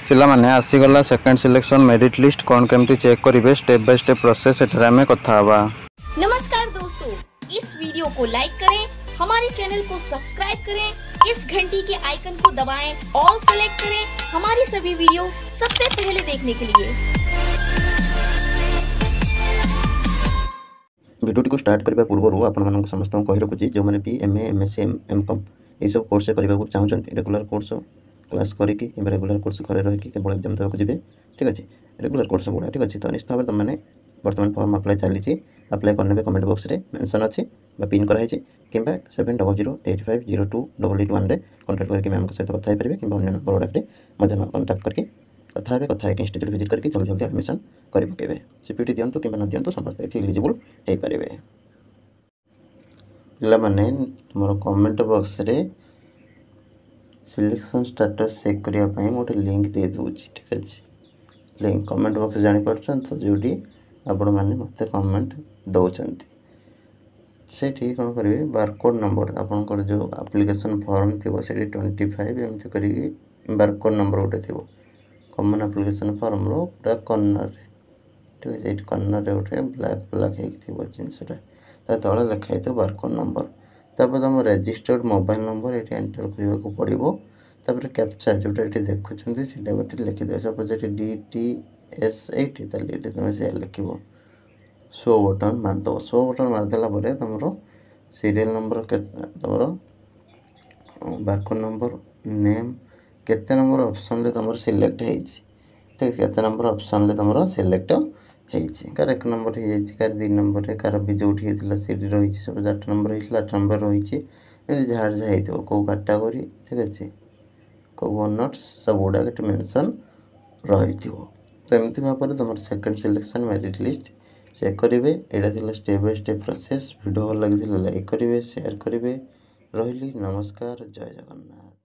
पिलामाने आसीगला second selection merit list कौन केमती check करेंगे स्टेप बाय स्टेप प्रोसेस एठारे कथा हवा। नमस्कार दोस्तों, इस वीडियो को लाइक करें, हमारे चैनल को सब्सक्राइब करें, इस घंटी के आइकन को दबाएं, ऑल सेलेक्ट करें हमारी सभी वीडियो सबसे पहले देखने के लिए। भिडियो को स्टार्ट करने पूर्व आपण समस्त कही रखुच्छी जो मैंने भी एमए एमएससी एमकॉम ये सब कोर्स करने चाहते रेगुलर कोर्स क्लास करके रेगुलर कोर्स घर रही केवल एग्जाम देवाक जी ठीक अच्छे रेगुलर कोर्स गुड़ा ठीक अच्छे। तो निश्चित भाव तुमने बर्तमान फॉर्म अप्लाई चली अप्लाई करने कमेंट बॉक्स में मेंशन अच्छी पिन कराई कि 7008502821 कॉन्टाक्ट करके मैम सहित कथा पारे कि अन्य नंबर गुड़ा कॉन्टाक्ट करके कथा इंस्टीट्यूट विजिट करके जल्दी जल्दी एडमिशन कर पकेबे। सीपीटी दिंतु कि न दिंतु समस्त ये एलिजिबल हो पारे। पे तुम कमेंट बॉक्स रे सिलेक्शन स्टेटस चेक करने गोटे लिंक दे दूँगी ठीक अच्छे। लिंक कमेंट बॉक्स जापर तो जोटी आपण मैंने मत कमेंट दौरान से कौन करेंगे बारकोड नंबर आपंकर जो एप्लिकेशन फॉर्म थी 25 एमती कर बारकोड नंबर गोटे थी कॉमन एप्लिकेशन फॉर्म रो पूरा कॉर्नर ठीक है। ये कॉर्नर गोटे ब्लैक ब्लैक हो जिनसा तले लिखाई थो बारकोड नंबर तापर तुम रजिस्टर्ड मोबाइल नंबर ये एंटर करने को पड़ो। तापर कैप्चा जोटा ये देखुं से गोटे लिखिद सपोज ये DTS8 ये तुम से लिख शो बटन मारदेव। शो बटन मारदेला तुम सीरियल नंबर तुम बारकोड नंबर नेम केते नंबर ऑप्शन ले तुम सिलेक्ट है ठीक है। केते नंबर ऑप्शन ले तुम सिलेक्ट कार 1 नंबर हो कार 2 नंबर कार भी जो सी रही सब 8 नंबर होता 8 नंबर रही जहाँ जहाँ हो कौ कैटेगरी ठीक अच्छे कौ ऑनर्स सब गुड़ा मेंशन रही। तो एमती भाव में तुम second selection merit list check करेंगे। यहाँ step by step process video भल लगी लाइक करेंगे शेयर करेंगे। रही नमस्कार जय जगन्नाथ।